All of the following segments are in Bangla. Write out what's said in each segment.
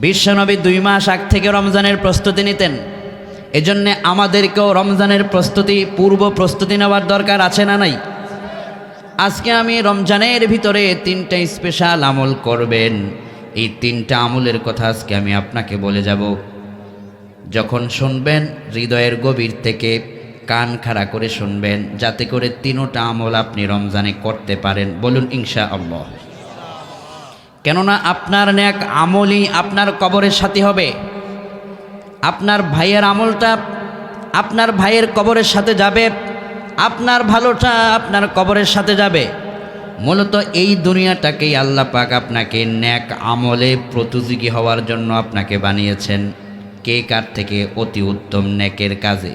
বিশ্বনবী 2 মাস আগ থেকে রমজানের প্রস্তুতি নিতেন। এজন্যে আমাদেরকেও রমজানের পূর্ব প্রস্তুতি নেওয়ার দরকার আছে না নাই? আজকে আমি রমজানের ভিতরে 3টা স্পেশাল আমল করবেন, এই 3টা আমলের কথা আজকে আমি আপনাকে বলে যাব। যখন শুনবেন হৃদয়ের গভীর থেকে কান খাড়া করে শুনবেন, যাতে করে 3টা আমল আপনি রমজানে করতে পারেন। বলুন ইনশাআল্লাহ। কেননা আপনার নেক আমলই আপনার কবরের সাথী হবে। আপনার ভাইয়ের আমলটা আপনার ভাইয়ের কবরের সাথে যাবে, আপনার ভালোটা আপনার কবরের সাথে যাবে। মূলত এই দুনিয়াটাকেই আল্লাহ পাক আপনাকে নেক আমলে প্রতিযোগী হওয়ার জন্য আপনাকে বানিয়েছেন, কে কার থেকে অতি উত্তম নেকের কাজে।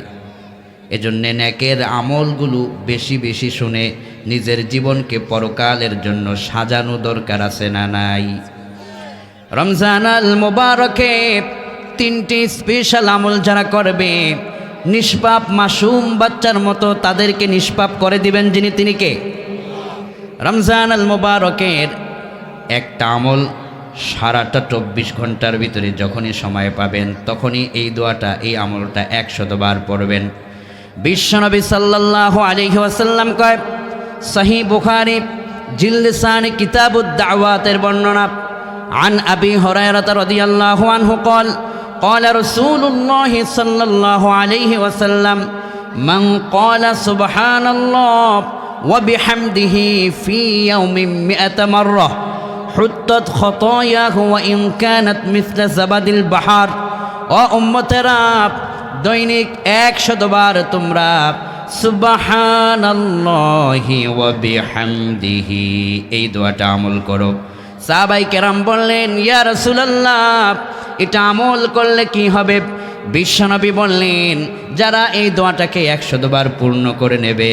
এজন্যে নেকের আমলগুলো বেশি বেশি শুনে নিজের জীবনকে পরকালের জন্য সাজানো দরকার আছে না নাই? রমজান আল মোবারকে 3টি স্পেশাল আমল যারা করবে, নিষ্পাপ মাসুম বাচ্চার মতো তাদেরকে নিষ্পাপ করে দিবেন যিনি, তিনি কে? রমজান আল মোবারকের একটা আমল সারাটা 24 ঘন্টার ভিতরে যখনই সময় পাবেন তখনই এই দোয়াটা, এই আমলটা 100 বার পড়বেন। বিশ্বনবী সাল্লাল্লাহু আলাইহি ওয়াসাল্লাম কয়, সহিহ বুখারী জিলসান কিতাবুদ দাওয়াতের বর্ণনা, আন আবি হুরায়রা রাদিয়াল্লাহু আনহু قال قال رسول الله صلى الله عليه وسلم من قال سبحان الله وبحمده في يوم 100 مرة حطت خطاياه وإن كانت مثل زبد البحر। ও উম্মতেরা, দৈনিক 100 বার তোমরা সুবহানাল্লাহি ওয়া বিহামদিহি এই দোয়াটা আমল করো। সাহাবায়ে কেরাম বললেন, ইয়া রাসূলুল্লাহ, এটা আমল করলে কি হবে? বিশ্বনবী বললেন, যারা এই দোয়াটাকে 100 বার পূর্ণ করে নেবে,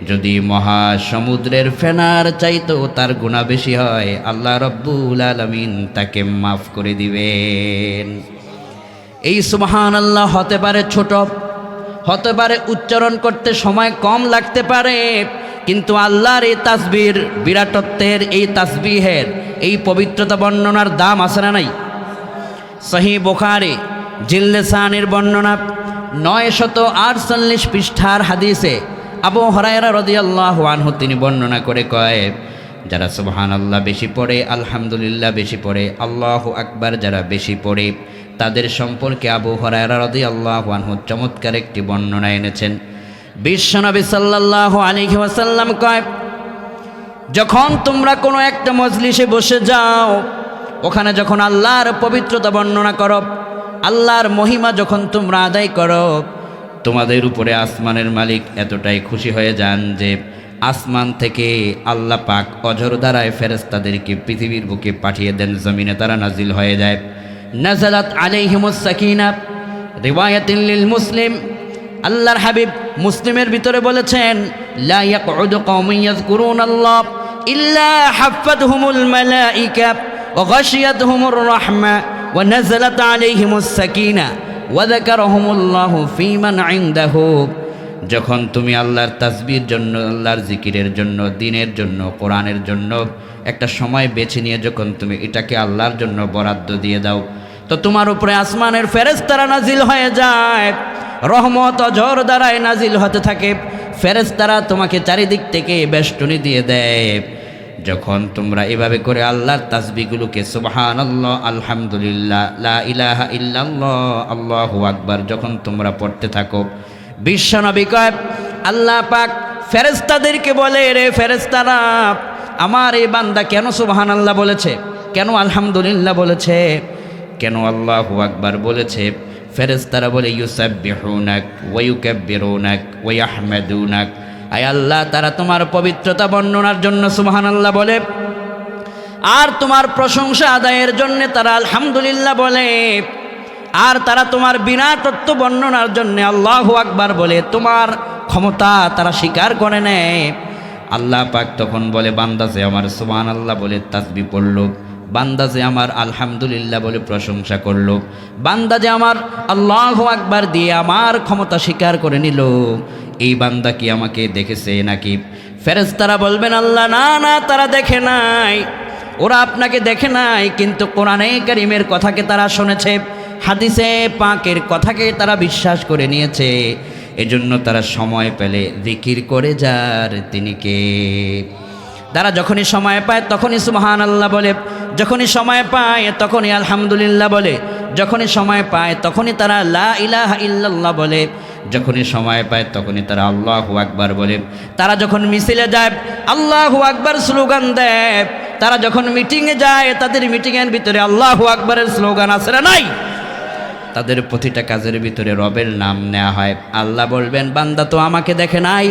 যদি মহাসমুদ্রের ফেনার চাইতো তার গুনাহ বেশি হয়, আল্লাহ রাব্বুল আলামিন তাকে মাফ করে দিবেন। এই সুবহানাল্লাহ হতে পারে ছোট, হতে পারে উচ্চারণ করতে সময় কম লাগতে পারে, কিন্তু আল্লাহর এই তাসবির বিরাটত্বের, এই তাসবিহের, এই পবিত্রতা বর্ণনার দাম আছে না নাই? সহিহ বুখারী জিলসানের বর্ণনা 948 পৃষ্ঠার হাদিসে আবু হুরায়রা রাদিয়াল্লাহু আনহু তিনি বর্ণনা করে কয়, যারা সুবহানাল্লাহ বেশি পড়ে, আলহামদুলিল্লাহ বেশি পড়ে, আল্লাহু আকবার যারা বেশি পড়ে, তাদের সম্পর্কে আবু হুরায়রা রাদিয়াল্লাহু আনহু চমৎকার একটি বর্ণনা এনেছেন। বিশ্বনবী সাল্লাল্লাহু আলাইহি ওয়াসাল্লাম কয়, যখন তোমরা কোনো একটা মজলিসে বসে যাও, ওখানে যখন আল্লাহর পবিত্রতা বর্ণনা করো, আল্লাহর মহিমা যখন তোমরা আদায় করো, তোমাদের উপরে আসমানের মালিক এতটাই খুশি হয়ে যান যে আসমান থেকে আল্লাহ পাক অঝর দ্বারায় ফেরেশতাদেরকে পৃথিবীর বুকে পাঠিয়ে দেন, জমিনে তারা নাজিল হয়ে যায়। নাজালাত আলাইহিমুস সাকিনা, রিওয়ায়াতুল লিল মুসলিম। আল্লাহর হাবিব মুসলিমের ভিতরে বলেছেন, লা ইয়াকউদু কওমুন ইয়াযকুরুনাল্লাহ ইল্লা হাফাতহুমুল মালাইকা ওয়া গাশিয়াতহুমুর রাহমা ওয়া নাযালাত আলাইহিমুস সাকিনা ওয়া যাকারাহুমুল্লাহু ফীমান ইনদাহু। যখন তুমি আল্লাহর তাসবিহর জন্য, আল্লাহর জিকিরের জন্য, দ্বীনের জন্য, কোরআনের জন্য একটা সময় বেছে নিয়ে যখন তুমি এটাকে আল্লাহর জন্য বরাদ্দ দিয়ে দাও, তো তোমার উপরে আসমানের ফেরেশতারা নাজিল হয়ে যায়, রহমত অঝর দ্বারায় নাজিল হতে থাকে, ফেরেশতারা তোমাকে চারিদিক থেকে বেষ্টনী দিয়ে দেয়। যখন তোমরা এভাবে করে আল্লাহর তাসবিহগুলোকে সুবহানাল্লাহ, আলহামদুলিল্লাহ, লা ইলাহা ইল্লাল্লাহ, আল্লাহু আকবার যখন তোমরা পড়তে থাকো, বিশ্বনবী কয়, আল্লাহ পাক ফেরেশতাদেরকে বলে, রে ফেরেশতারা, আমার এই বান্দা কেন সুবহানাল্লাহ বলেছে, কেন আলহামদুলিল্লাহ বলেছে, কেন আল্লাহু আকবার বলেছে? ফেরেশতারা বলে, ইউসাব্বিহুনাক ওয়া ইউকাব্বিরুনাক ওয়া ইয়াহমাদুনাক। আয় আল্লাহ, তারা তোমার পবিত্রতা বর্ণনার জন্য সুবহানাল্লাহ বলে, আর তোমার প্রশংসা আদায়ের জন্য তারা আলহামদুলিল্লাহ বলে, আর তারা তোমার বিরাটত্ব বর্ণনার জন্য আল্লাহু আকবার বলে, তোমার ক্ষমতা তারা স্বীকার করে নেয়। আল্লাহ পাক তখন বলে, বান্দা যে আমার সুবহানাল্লাহ বলে তাসবিহ পড়ল, বান্দা যে আমার আলহামদুলিল্লাহ বলে প্রশংসা করল, বান্দা যে আমার আল্লাহু আকবার দিয়ে আমার ক্ষমতা স্বীকার করে নিল, এই বান্দা কি আমাকে দেখেছে নাকি? ফেরেশতারা বলবেন, আল্লাহ না না, তারা দেখে নাই, ওরা আপনাকে দেখে নাই, কিন্তু কোরআনে কারীমের কথাকে তারা শুনেছে, হাদিসে পাকের কথাকে তারা বিশ্বাস করে নিয়েছে। এজন্য তারা সময় পেলে জিকির করে যার তিনি কে। তারা যখনই সময় পায় তখনই সুবহানাল্লাহ বলে, যখনই সময় পায় তখনই আলহামদুলিল্লাহ বলে, যখনই সময় পায় তখনই তারা লা ইলাহা ইল্লাল্লাহ বলে, যখনই সময় পায় তখনই তারা আল্লাহু আকবার বলে। তারা যখন মিছিলে যায় আল্লাহু আকবার স্লোগান দেয়, তারা যখন মিটিংয়ে যায় তাদের মিটিংয়ের ভিতরে আল্লাহু আকবারের স্লোগান আছে না নাই? তাদের প্রতিটা কাজের ভিতরে রবের নাম নেওয়া হয়। আল্লাহ বলবেন বান্দা তো আমাকে দেখে নাই,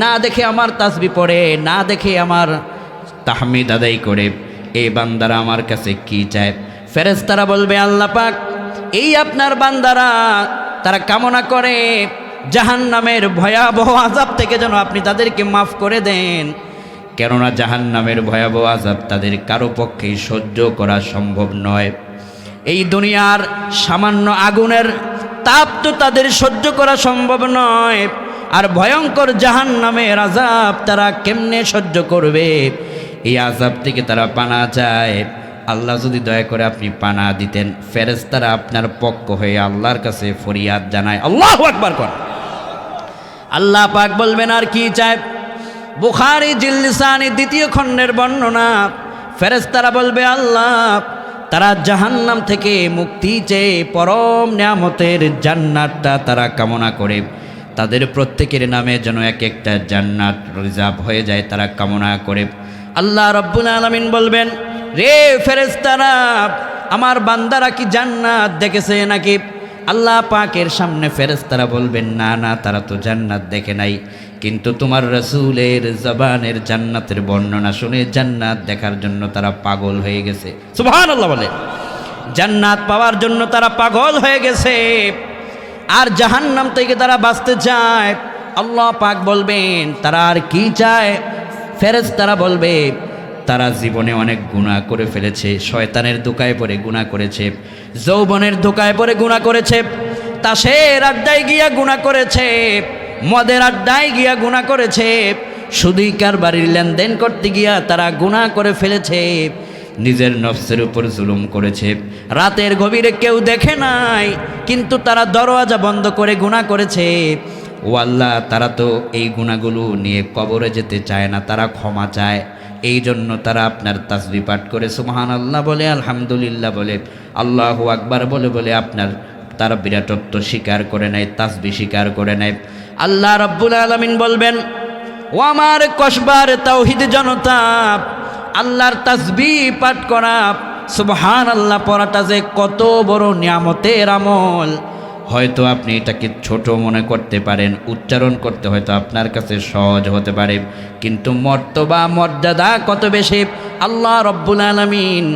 না দেখে আমার তাসবিহ পড়ে, না দেখে আমার তাহমিদ আদায় করে, এই বান্দারা আমার কাছে কি চায়? ফেরেশতারা বলবে আল্লাহ পাক এই আপনার বান্দারা তারা কামনা করে জাহান্নামের ভয়াবহ আযাব থেকে যেন আপনি তাদেরকে মাফ করে দেন, কেননা জাহান্নামের ভয়াবহ আযাব তাদের কারো পক্ষেই সহ্য করা সম্ভব নয়। এই দুনিয়ার সামান্য আগুনের তাপ তো তাদের সহ্য করা সম্ভব নয়, আর ভয়ঙ্কর জাহান্নামের আযাব তারা কেমনে সহ্য করবে? এই আযাব থেকে তারা পানা চায়। আল্লাহ যদি দয়া করে আপনি পানা দিতেন, ফেরেশতারা আপনার পক্ষ হয়ে আল্লাহর কাছে ফরিয়াদ জানায়। আল্লাহু আকবার কর। আল্লাহ পাক বলবেন আর কি চায়? বুখারী জিলসানি 2য় খণ্ডের বর্ণনা। ফেরেশতারা বলবে আল্লাহ তারা জাহান্নাম থেকে মুক্তি চেয়ে পরম নিয়ামতের জান্নাতটা তারা কামনা করে, তাদের প্রত্যেকের নামে যেন এক একটা জান্নাত রিজার্ভ হয়ে যায় তারা কামনা করে। আল্লাহ রাব্বুল আলামিন বলবেন রে ফেরেশতারা আমার বান্দারা কি জান্নাত দেখেছে নাকি? আল্লাহ পাকের সামনে ফেরেশতারা বলবেন না না, তারা তো জান্নাত দেখে নাই, কিন্তু তোমার রাসূলের জবানের জান্নাতের বর্ণনা শুনে জান্নাত দেখার জন্য তারা পাগল হয়ে গেছে। সুবহানাল্লাহ বলে, জান্নাত পাওয়ার জন্য তারা পাগল হয়ে গেছে, আর জাহান্নাম থেকে তারা বাঁচতে চায়। আল্লাহ পাক বলবেন তারা আর কি চায়? ফেরেশতারা বলবে তারা জীবনে অনেক গুনাহ করে ফেলেছে, শয়তানের ধোঁকায় পড়ে গুনাহ করেছে, যৌবনের ধোঁকায় পড়ে গুনাহ করেছে, তাসের আড্ডায় গিয়া গুনাহ করেছে, মদের আড্ডায় গিয়া গুনাহ করেছে, সুদী কারবারির লেনদেন করতে গিয়া তারা গুনাহ করে ফেলেছে, নিজের নফসের উপর জুলুম করেছে, রাতের গভীরে কেউ দেখে নাই কিন্তু তারা দরওয়াজা বন্ধ করে গুনাহ করেছে। ও আল্লাহ তারা তো এই গুনাহগুলো নিয়ে কবরে যেতে চায় না, তারা ক্ষমা চায়। এই জন্য তারা আপনার তাসবিহ পাঠ করে সুবহানাল্লাহ বলে, আলহামদুলিল্লাহ বলে, আল্লাহু আকবার বলে বলে আপনার তারা বিরাটত্ব স্বীকার করে নেয়, তাসবিহ স্বীকার করে নেয়। আল্লাহ রাব্বুল আলামিন বলবেন ও আমার কসবার তাওহীদ জনতা, আল্লাহর তাসবিহ পাঠ করা সুবহানাল্লাহ পড়াটা যে কত বড় নিয়ামতের আমল। হয়তো আপনি এটাকে ছোট মনে করতে পারেন, উচ্চারণ করতে হয়তো আপনার কাছে সহজ হতে পারে, কিন্তু মর্তবা মর্যাদা কত বেশি। আল্লাহ রাব্বুল আলামিন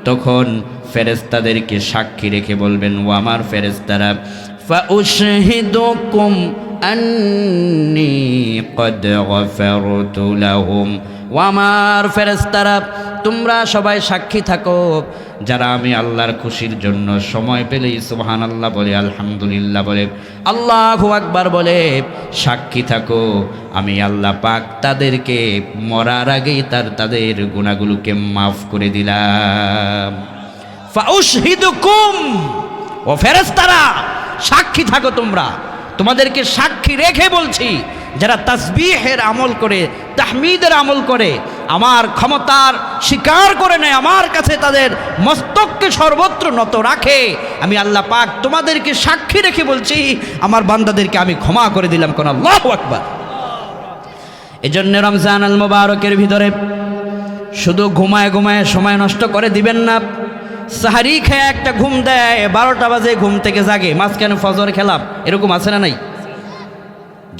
তখন ফেরেশতাদেরকে সাক্ষী রেখে বলবেন ও আমার ফেরেশতারা ফাউশহিদুকুম আন্নী ক্বাদ গফারতু লাহুম, ও আমার ফেরেশতারা তোমরা সবাই সাক্ষী থাকো, যারা আমি আল্লাহর খুশির জন্য সময় পেলেই সুবহানাল্লাহ বলে, আলহামদুলিল্লাহ বলে, আল্লাহু আকবার বলে সাক্ষী থাকো, আমি আল্লাহ পাক তাদেরকে মরার আগেই তাদের গুনাহগুলোকে মাফ করে দিলাম। ফাউশহিদুকুম, ও ফেরেশতারা সাক্ষী থাকো তোমরা, তোমাদেরকে সাক্ষী রেখে বলছি, যারা তাসবিহের আমল করে, তাহমিদের আমল করে, আমার ক্ষমতার স্বীকার করে নেয়, আমার কাছে তাদের মস্তককে সর্বত্র নত রাখে, আমি আল্লাহ পাক তোমাদেরকে সাক্ষী রেখে বলছি আমার বান্দাদেরকে আমি ক্ষমা করে দিলাম। কোন আল্লাহু আকবার। এজন্য রমজান আল মুবারকের ভিতরে শুধু ঘুমায় ঘুমায় সময় নষ্ট করে দিবেন না। সাহারি খেয়ে একটা ঘুম দেয়, 12টা বাজে ঘুম থেকে জাগে, মাঝখানে ফজর খেলাম, এরকম আছে না নাই?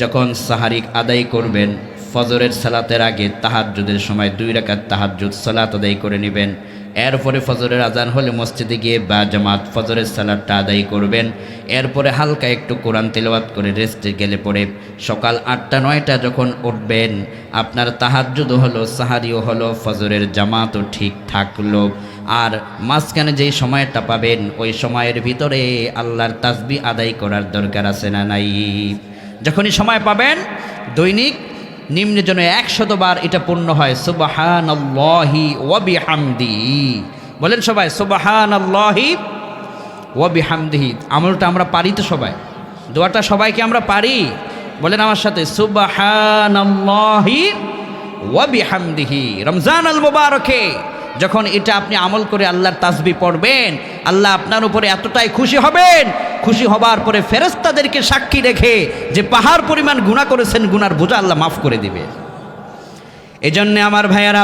যখন সাহারি আদায় করবেন ফজরের সালাতের আগে তাহাজ্জুদের সময় 2 রাকাত তাহাজ্জুদ সালাত আদায় করে নেবেন। এরপরে ফজরের আজান হলে মসজিদে গিয়ে বা জামাত ফজরের সালাতটা আদায় করবেন। এরপরে হালকা একটু কোরআন তেলাওয়াত করে রেস্টে গেলে পরে সকাল 8টা-9টা যখন উঠবেন, আপনার তাহাজ্জুদও হলো, সাহারিও হলো, ফজরের জামাতও ঠিক থাকলো। আর মাঝখানে যেই সময়টা পাবেন ওই সময়ের ভিতরে আল্লাহর তাসবিহ আদায় করার দরকার আছে না নাই? যখনই সময় পাবেন দৈনিক নিম্নে যেন 100 বার এটা পূর্ণ হয়, সুবহানাল্লাহি ওয়া বিহামদিহি। বলেন সবাই সুবহানাল্লাহি ওয়া বিহামদিহি। আমলটা আমরা পারি তো সবাই? দোয়াটা সবাইকে আমরা পারি? বলেন আমার সাথে সুবহানাল্লাহি ওয়া বিহামদিহি। রমজান আল মুবারকে যখন এটা আপনি আমল করে আল্লাহর তাসবিহ পড়বেন, আল্লাহ আপনার উপরে এতটাই খুশি হবেন, খুশি হবার পরে ফেরেশতাদেরকে সাক্ষী রেখে যে পাহাড় পরিমাণ গুনাহ করেছেন, গুনার বোঝা আল্লাহ মাফ করে দিবে। এজন্য আমার ভাইয়ারা,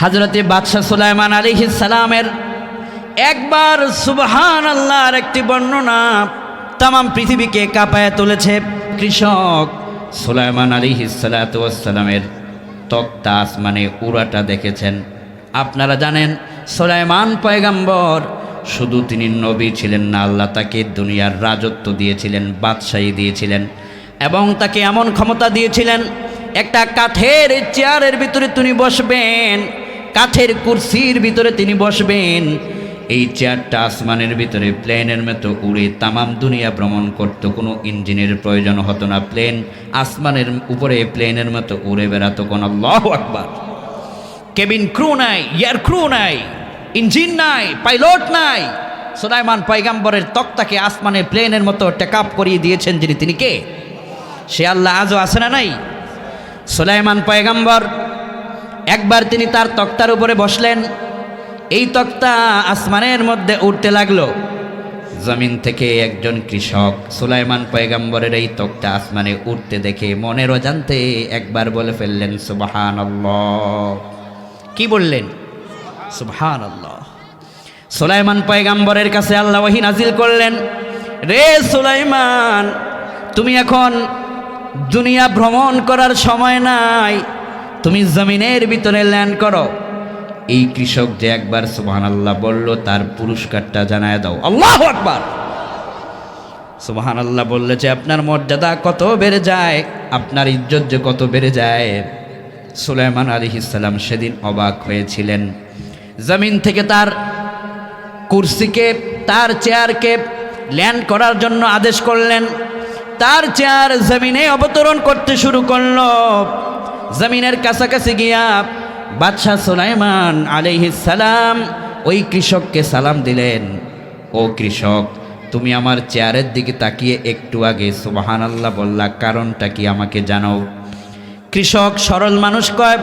হযরতে বাদশাহ সুলাইমান আলাইহিস সালামের একবার সুবহানাল্লাহর একটি বর্ণনা তাম পৃথিবীকে কাঁপায় তুলেছে। কৃষক সুলাইমান আলাইহিস সালাতু ওয়াস সালামের তক্তা আসমানে উড়াটা দেখেছেন। আপনারা জানেন সুলাইমান পয়গম্বর শুধু তিনি নবী ছিলেন না, আল্লাহ তাকে দুনিয়ার রাজত্ব দিয়েছিলেন, বাদশাহী দিয়েছিলেন, এবং তাকে এমন ক্ষমতা দিয়েছিলেন একটা কাঠের চেয়ারের ভিতরে তিনি বসবেন, কাঠের কুরসির ভিতরে তিনি বসবেন। এই চেয়ারটা আসমানের ভিতরে প্লেনের মতো উড়ে তামাম দুনিয়া ভ্রমণ করত, কোনো ইঞ্জিনের প্রয়োজন হতো না, প্লেন আসমানের উপরে প্লেনের মতো উড়ে বেড়াতো। কোন আল্লাহু আকবার। কেবিন ক্রু নাই, এয়ার ক্রু নাই, ইঞ্জিন নাই, পাইলট নাই। সুলাইমান পয়গম্বরের তক্তাকে আসমানের প্লেনের মতো টেক আপ করিয়ে দিয়েছেন যিনি, তিনি কে? সে আল্লাহ আজও আছে না নাই? সুলাইমান পয়গম্বর একবার তিনি তার তক্তার উপরে বসলেন, এই তক্তা আসমানের মধ্যে উঠতে লাগলো। জমিন থেকে একজন কৃষক সুলাইমান পয়গম্বরের এই তক্তা আসমানে উঠতে দেখে মনের অজান্তে একবার বলে ফেললেন সুবহানাল্লাহ। কি বললেন? সুবহানাল্লাহ। সুলাইমান পয়গম্বরের কাছে আল্লাহ ওহী নাজিল করলেন, রে সুলাইমান, তুমি এখন দুনিয়া ভ্রমণ করার সময় নাই, তুমি জমিনের ভিতরে ল্যান্ড করো। এই কৃষক যে একবার সুবহানাল্লাহ বলল, তার পুরস্কারটা জানায় দাও। আল্লাহু আকবার। সুবহানাল্লাহ বললে যে আপনার মর্যাদা কত বেড়ে যায়, আপনার ইজ্জত যে কত বেড়ে যায়। সুলাইমান আলাইহিস সালাম সেদিন অবাক হয়েছিলেন। জমিন থেকে তার কুরসিকে, তার চেয়ারকে ল্যান্ড করার জন্য আদেশ করলেন। তার চেয়ার জমিনে অবতরণ করতে শুরু করলো। জমিনের কাছাকাছি গিয়া বাদশাহ সুলাইমান আলাইহিস সালাম ওই কৃষককে সালাম দিলেন, ও কৃষক, তুমি আমার চেয়ারের দিকে তাকিয়ে একটু আগে সুবহানাল্লাহ বললা, কারণটা কি আমাকে জানাও। কৃষক সরল মানুষ কয়,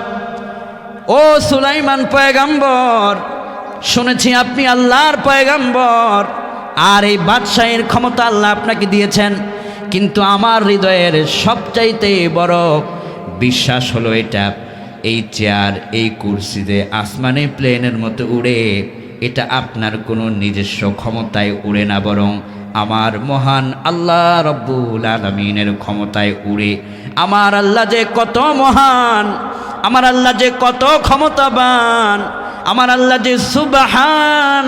ও সুলাইমান পয়গম্বর, শুনেছি আপনি আল্লাহর পয়গম্বর, আর এই বাদশাহের ক্ষমতা আল্লাহ আপনাকে দিয়েছেন, কিন্তু আমার হৃদয়ের সবচাইতে বড় বিশ্বাস হলো এটা, এই চেয়ার, এই কুরসিতে আসমানে প্লেনের মতো উড়ে, এটা আপনার কোনো নিজস্ব ক্ষমতায় উড়ে না, বরং আমার মহান আল্লাহ রব্বুল আলামিনের ক্ষমতায় উড়ে। আমার আল্লাহ যে কত মহান, আমার আল্লাহ যে কত ক্ষমতাবান, আমার আল্লাহ যে সুবহান,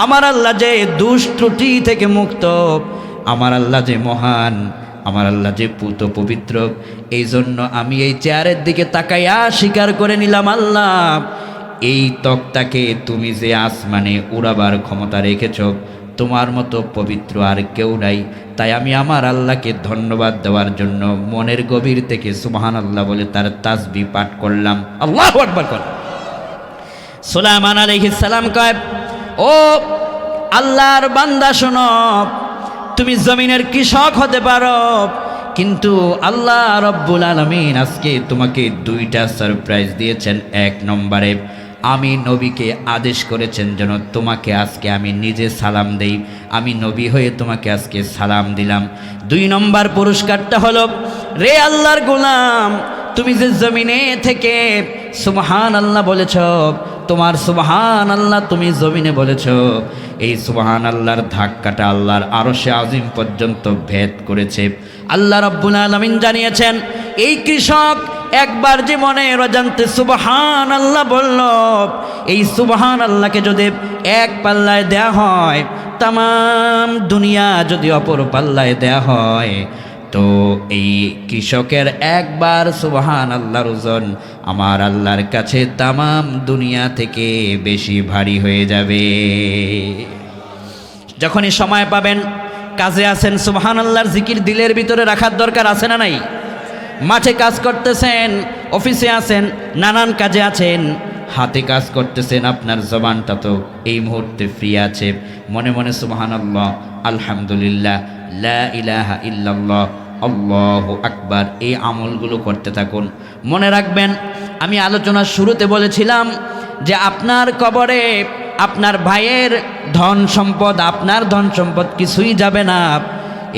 আমার আল্লাহ যে দোষ ত্রুটি থেকে মুক্ত, আমার আল্লাহ যে মহান, আমার আল্লাহ যে পুত পবিত্র। এই জন্য আমি এই চেয়ারের দিকে তাকাইয়া স্বীকার করে নিলাম, আল্লাহ, এই তক্তাকে তুমি যে আসমানে উড়াবার ক্ষমতা রেখেছ, তোমার মতো পবিত্র আর কেউ নাই। তাই আমি আমার আল্লাহকে ধন্যবাদ দেওয়ার জন্য মনের গভীর থেকে সুবহানাল্লাহ বলে তার তাসবিহ পাঠ করলাম। আল্লাহু আকবার কর। সুলাইমান আলাইহিস সালাম কয়, ও আল্লাহর বান্দা শোনো, তুমি জমিনের কৃষক হতে পারো, কিন্তু আল্লাহ রব্বুল আলামিন আজকে তোমাকে দুইটা সারপ্রাইজ দিয়েছেন। এক নম্বরে আমি নবীকে আদেশ করেছেন যেন তোমাকে আজকে আমি নিজে সালাম দেই, আমি নবী হয়ে তোমাকে আজকে সালাম দিলাম। 2 নম্বর পুরস্কারটা হলো, রে আল্লাহর গোলাম, তুমি যে জমিনে থেকে সুবহানাল্লাহ বলেছ, তোমার সুবহানাল্লাহ তুমি জমিনে বলেছ, এই সুবহানাল্লাহর ধাক্কাটা আল্লাহর আরশে আজিম পর্যন্ত ভেদ করেছে। আল্লাহ রাব্বুল আলামিন জানিয়েছেন, এই কৃষক একবার যে মনে অজান্তে সুবহানাল্লাহ বলল, এই সুবহানাল্লাহকে যদি এক পাল্লায় দেয়া হয়, তামাম দুনিয়া যদি অপর পাল্লায় দেয়া হয়, তো এই কৃষকের একবার সুবহানাল্লাহর ওজন আমার আল্লাহর কাছে তামাম দুনিয়া থেকে বেশি ভারী হয়ে যাবে। যখনই সময় পাবেন, কাজে আছেন, সুবহানাল্লাহর জিকির দিলের ভিতরে রাখার দরকার আছে না নাই? মাঠে কাজ করতেছেন, অফিসে আছেন, নানান কাজে আছেন, হাতে কাজ করতেছেন, আপনার জবানটা তো এই মুহূর্তে ফ্রি আছে। মনে মনে সুবহানাল্লাহ, আলহামদুলিল্লাহ, লা ইলাহা ইল্লাল্লাহ, আল্লাহু আকবার, এই আমলগুলো করতে থাকুন। মনে রাখবেন, আমি আলোচনার শুরুতে বলেছিলাম যে আপনার কবরে আপনার ভাইয়ের ধন সম্পদ, আপনার ধন সম্পদ কিছুই যাবে না।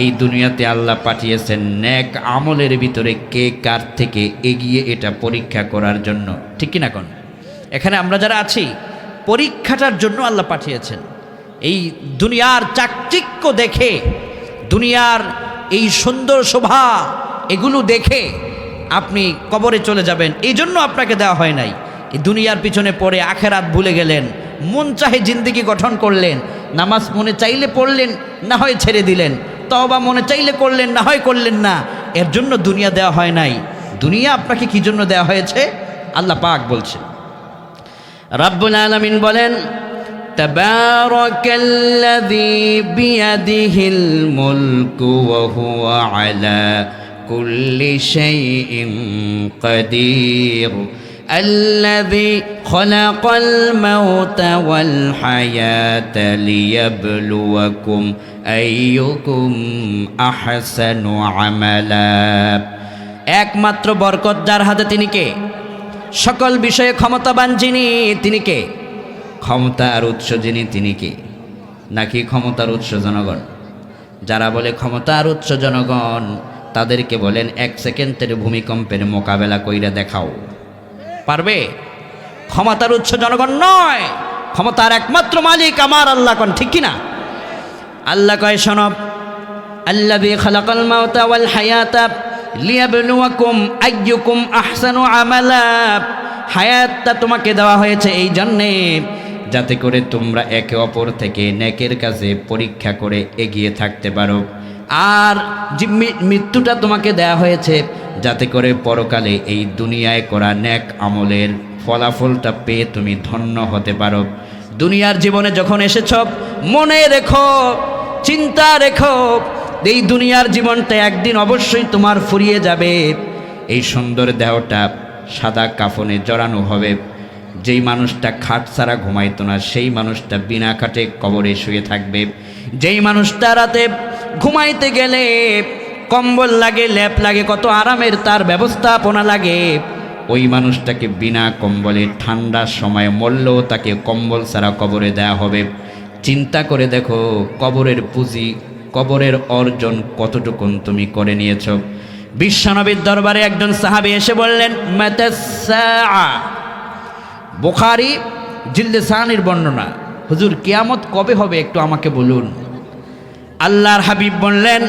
এই দুনিয়াতে আল্লাহ পাঠিয়েছেন নেক আমলের ভিতরে কে কার থেকে এগিয়ে, এটা পরীক্ষা করার জন্য। ঠিক কিনা কোন? এখানে আমরা যারা আছি, পরীক্ষাটার জন্য আল্লাহ পাঠিয়েছেন। এই দুনিয়ার চাকচিক্য দেখে, দুনিয়ার এই সুন্দর শোভা, এগুলো দেখে আপনি কবরে চলে যাবেন, এই জন্য আপনাকে দেওয়া হয় নাই। এই দুনিয়ার পিছনে পড়ে আখেরাত ভুলে গেলেন, মন চাহে জিন্দেগি গঠন করলেন, নামাজ মনে চাইলে পড়লেন, না হয় ছেড়ে দিলেন, তওবা মনে চাইলে করলেন, না হয় করলেন না। এর জন্য দুনিয়া দেওয়া হয় নাই। দুনিয়া আপনাকে কি জন্য দেওয়া হয়েছে? আল্লাহ পাক বলছেন, রাব্বুল আলামিন বলেন, তাবারাকাল্লাযী বিয়াদিহিল মুলকু ওয়া হুয়া আলা কুল্লি শাইইন কাদির الذي خلق الموت والحياة ليبلوكم أيكم أحسن عملا। একমাত্র বরকত যার হাতে, তিনি কে? সকল বিষয়ে ক্ষমতাবান যিনি, তিনি কে? ক্ষমতার উৎস যিনি, তিনি কে? নাকি ক্ষমতার উৎস জনগণ? যারা বলে ক্ষমতার উৎস জনগণ, তাদেরকে বলেন 1 সেকেন্ডের ভূমিকম্পের মোকাবেলা কইরা দেখাও, পারবে? ক্ষমতার উৎস জনগণ নয়, ক্ষমতার একমাত্র মালিক আমার আল্লাহ। কোন ঠিক কিনা? আল্লাহ কয়, শোনো, আল্লাযী খালাকাল মাউতা ওয়াল হায়াতা লিয়াবলুয়াকুম আইয়ুকুম আহসানু আমালা। হায়াতটা তোমাকে দেওয়া হয়েছে এই জন্যে যাতে করে তোমরা একে অপর থেকে নেকের কাজে পরীক্ষা করে এগিয়ে থাকতে পারো। আর যে মৃত্যুটা তোমাকে দেওয়া হয়েছে যাতে করে পরকালে এই দুনিয়ায় করা নেক আমলের ফলাফলটা পেয়ে তুমি ধন্য হতে পারো। দুনিয়ার জীবনে যখন এসেছ, মনে রেখো, চিন্তা রেখো, এই দুনিয়ার জীবনটা একদিন অবশ্যই তোমার ফুরিয়ে যাবে। এই সুন্দর দেহটা সাদা কাফনে জড়ানো হবে। যেই মানুষটা খাট ছাড়া ঘুমাইতো না, সেই মানুষটা বিনা খাটে কবরে শুয়ে থাকবে। যেই মানুষটা রাতে ঘুমাইতে গেলে কম্বল লাগে, লেপ লাগে, কত আরামের তার ব্যবস্থাপনা লাগে, ওই মানুষটাকে বিনা কম্বলে ঠান্ডার সময় মরলেও তাকে কম্বল ছাড়া কবরে দেয়া হবে। চিন্তা করে দেখো, কবরের পুঁজি, কবরের অর্জন কতটুকুন তুমি করে নিয়েছ। বিশ্বনবীর দরবারে একজন সাহাবী এসে বললেন, মাতাস-সাআ। বুখারী জিলদে সানির বর্ণনা, হুজুর কিয়ামত কবে হবে একটু আমাকে বলুন। আল্লাহর হাবিব বললেন,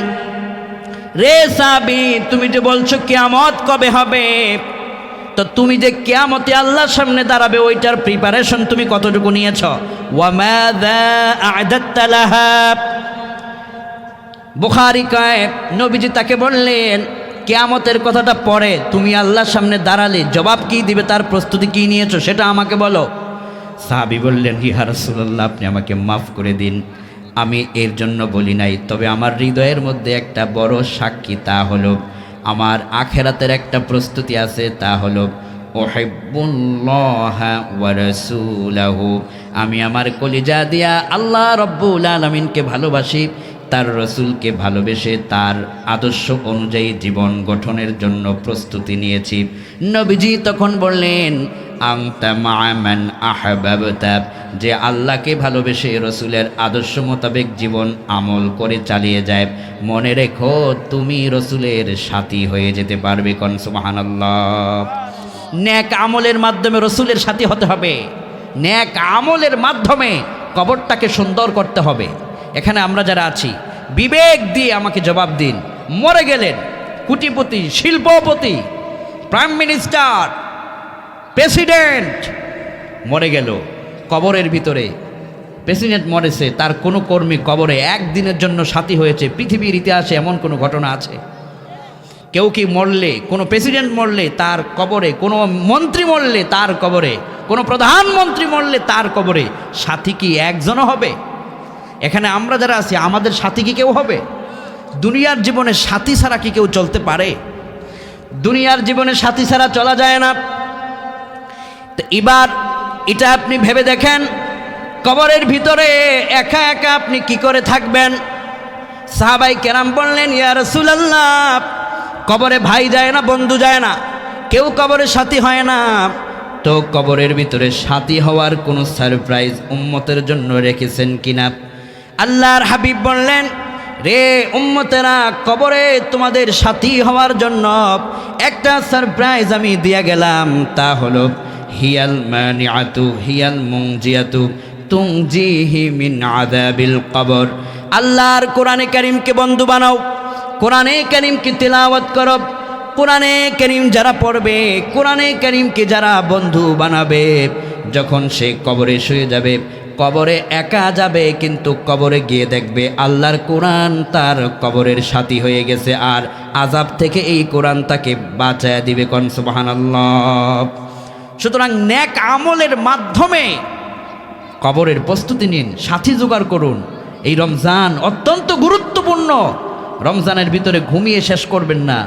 রে সাহাবী, তুমি যে বলছো কিয়ামত কবে হবে, তো তুমি যে কিয়ামতে আল্লাহর সামনে দাঁড়াবে ওইটার প্রিপারেশন তুমি কতটুকু নিয়েছ? ওয়া মাযা আ'দাত্তা লাহা। বুখারী কয়, নবীজি তাকে বললেন, কিয়ামতের কথাটা পরে, তুমি আল্লাহর সামনে দাঁড়ালে জবাব কি দিবে, তার প্রস্তুতি কি নিয়েছো সেটা আমাকে বলো। সাহাবী বললেন, ইয়া রাসূলুল্লাহ, আপনি আমাকে মাফ করে দিন, আমি এর জন্য বলি নাই, তবে আমার হৃদয়ের মধ্যে একটা বড় সাক্ষী, তা হলো আমার আখেরাতের একটা প্রস্তুতি আছে, তা হলো উহিব্বুল্লাহা ওয়া রাসূলাহু। আমি আমার কলিজা দিয়া আল্লাহ রব্বুল আলামিনকে ভালোবাসি, তার রসুলকে ভালোবেসে তার আদর্শ অনুযায়ী জীবন গঠনের জন্য প্রস্তুতি নিয়েছি। নবীজি তখন বললেন, আনতা মা'a মান আহবাবতা, যে আল্লাহকে ভালোবেসে রসুলের আদর্শ মোতাবেক জীবন আমল করে চালিয়ে যায়, মনে রেখো তুমি রসুলের সাথী হয়ে যেতে পারবে। কোন সুবহানাল্লাহ। নেক আমলের মাধ্যমে রসুলের সাথী হতে হবে, নেক আমলের মাধ্যমে কবরটাকে সুন্দর করতে হবে। এখানে আমরা যারা আছি, বিবেক দিয়ে আমাকে জবাব দিন, মরে গেলেন কোটিপতি, শিল্পপতি, প্রাইম মিনিস্টার, প্রেসিডেন্ট মরে গেল, কবরের ভিতরে প্রেসিডেন্ট মরেছে, তার কোনো কর্মী কবরে একদিনের জন্য সাথী হয়েছে, পৃথিবীর ইতিহাসে এমন কোনো ঘটনা আছে? কেউ কি মরলে, কোনো প্রেসিডেন্ট মরলে তার কবরে, কোনো মন্ত্রী মরলে তার কবরে, কোনো প্রধানমন্ত্রী মরলে তার কবরে সাথী কি একজনও হবে? এখানে আমরা যারা আছি, আমাদের সাথী কি কেউ হবে? দুনিয়ার জীবনে সাথী ছাড়া কি কেউ চলতে পারে? দুনিয়ার জীবনে সাথী ছাড়া চলা যায় না। তো এবার এটা আপনি ভেবে দেখেন, কবরের ভিতরে একা একা আপনি কি করে থাকবেন? সাহাবাই কেরাম বললেন, ইয়া রাসূলুল্লাহ, কবরে ভাই যায় না, বন্ধু যায় না, কেউ কবরে সাথী হয় না, তো কবরের ভিতরে সাথী হওয়ার কোনো সারপ্রাইজ উম্মতের জন্য রেখেছেন কিনা? আল্লাহর হাবিব বললেন, রে উম্মতেরা, কবরে তোমাদের সাথী হওয়ার জন্য একটা সারপ্রাইজ আমি দিয়ে গেলাম, তা হলো হিয়াল মানিআতু হিয়াল মুনজিয়াতু তুনজিহি মিন আযাবিল কবর। আল্লাহর কোরআনে কারীমকে বন্ধু বানাও, কোরআনে কারীমকে তিলাওয়াত করো। কোরআনে কারীম যারা পড়বে, কোরআনে কারীমকে যারা বন্ধু বানাবে, যখন সে কবরে শুয়ে যাবে, কবরে একা যাবে, কিন্তু কবরে গিয়ে দেখবে আল্লাহর কোরআন তার কবরের সাথী হয়ে গেছে, আর আযাব থেকে এই কোরআন তাকে বাঁচায় দিবে। কোন সুবহানাল্লাহ। সুতরাং নেক আমলের মাধ্যমে কবরের প্রস্তুতি নিন, সাথী জোগাড় করুন। এই রমজান অত্যন্ত গুরুত্বপূর্ণ। রমজানের ভিতরে ঘুমিয়ে শেষ করবেন না,